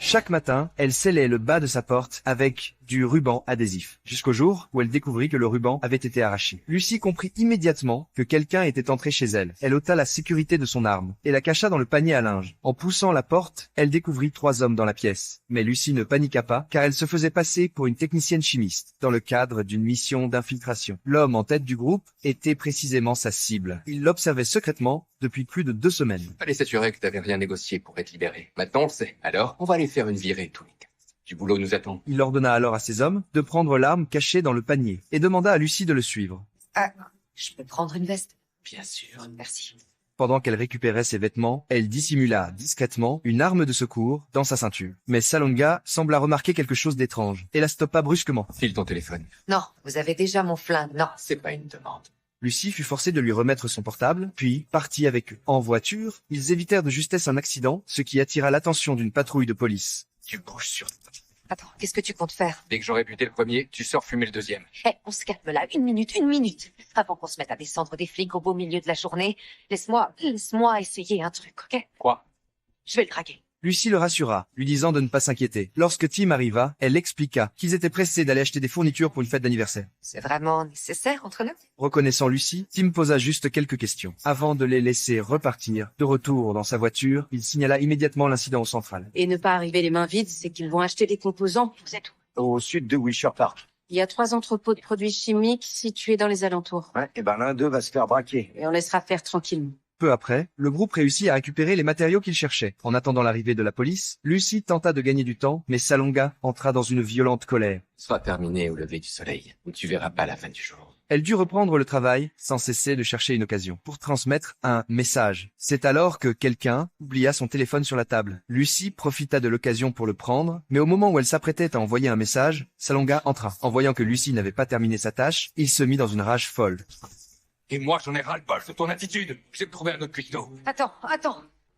Chaque matin, elle scellait le bas de sa porte avec du ruban adhésif, jusqu'au jour où elle découvrit que le ruban avait été arraché. Lucie comprit immédiatement que quelqu'un était entré chez elle. Elle ôta la sécurité de son arme et la cacha dans le panier à linge. En poussant la porte, elle découvrit 3 hommes dans la pièce. Mais Lucie ne paniqua pas, car elle se faisait passer pour une technicienne chimiste, dans le cadre d'une mission d'infiltration. L'homme en tête du groupe était précisément sa cible. Il l'observait secrètement depuis plus de 2 semaines. Fallait s'assurer que t'avais rien négocié pour être libéré. Maintenant on le sait. Alors, on va aller faire une virée tous les 4. Du boulot nous attend. Il ordonna alors à ses hommes de prendre l'arme cachée dans le panier et demanda à Lucie de le suivre. Ah, je peux prendre une veste? Bien sûr. Merci. Pendant qu'elle récupérait ses vêtements, elle dissimula discrètement une arme de secours dans sa ceinture. Mais Salonga sembla remarquer quelque chose d'étrange et la stoppa brusquement. File ton téléphone. Non, vous avez déjà mon flingue, non. C'est pas une demande. Lucie fut forcée de lui remettre son portable, puis partit avec eux. En voiture, ils évitèrent de justesse un accident, ce qui attira l'attention d'une patrouille de police. Tu bouges sur... Attends, qu'est-ce que tu comptes faire? Dès que j'aurai buté le premier, tu sors fumer le deuxième. Eh, on se calme là, une minute. Avant qu'on se mette à descendre des flics au beau milieu de la journée, laisse-moi essayer un truc, ok? Quoi? Je vais le draguer. Lucie le rassura, lui disant de ne pas s'inquiéter. Lorsque Tim arriva, elle expliqua qu'ils étaient pressés d'aller acheter des fournitures pour une fête d'anniversaire. C'est vraiment nécessaire entre nous? Reconnaissant Lucie, Tim posa juste quelques questions. Avant de les laisser repartir, de retour dans sa voiture, il signala immédiatement l'incident au central. Et ne pas arriver les mains vides, c'est qu'ils vont acheter des composants. C'est tout. Au sud de Wisher Park. Il y a 3 entrepôts de produits chimiques situés dans les alentours. Ouais, et ben l'un d'eux va se faire braquer. Et on laissera faire tranquillement. Peu après, le groupe réussit à récupérer les matériaux qu'il cherchait. En attendant l'arrivée de la police, Lucie tenta de gagner du temps, mais Salonga entra dans une violente colère. Sera terminé au lever du soleil, où tu verras pas la fin du jour. Elle dut reprendre le travail, sans cesser de chercher une occasion, pour transmettre un message. C'est alors que quelqu'un oublia son téléphone sur la table. Lucie profita de l'occasion pour le prendre, mais au moment où elle s'apprêtait à envoyer un message, Salonga entra. En voyant que Lucie n'avait pas terminé sa tâche, il se mit dans une rage folle. Et moi j'en ai ras-le-bol de ton attitude. J'ai trouvé un autre cuistot. Attends.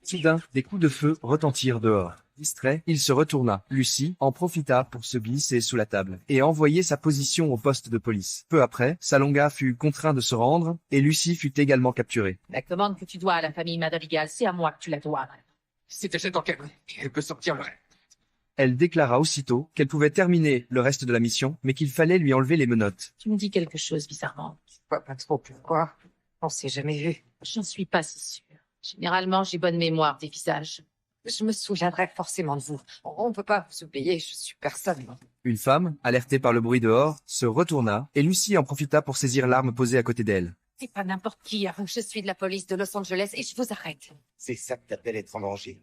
Soudain, des coups de feu retentirent dehors. Distrait, il se retourna. Lucie en profita pour se glisser sous la table et envoyer sa position au poste de police. Peu après, Salonga fut contraint de se rendre et Lucie fut également capturée. La commande que tu dois à la famille Madrigal, c'est à moi que tu la dois. Si t'achètes en câble, elle peut sortir le reste. Elle déclara aussitôt qu'elle pouvait terminer le reste de la mission, mais qu'il fallait lui enlever les menottes. Tu me dis quelque chose bizarrement. Pas trop, pourquoi? On s'est jamais vu. J'en suis pas si sûre. Généralement, j'ai bonne mémoire des visages. Je me souviendrai forcément de vous. On peut pas vous oublier, je suis personne. Une femme, alertée par le bruit dehors, se retourna et Lucie en profita pour saisir l'arme posée à côté d'elle. C'est pas n'importe qui, hein. Je suis de la police de Los Angeles et je vous arrête. C'est ça que t'appelles être en danger.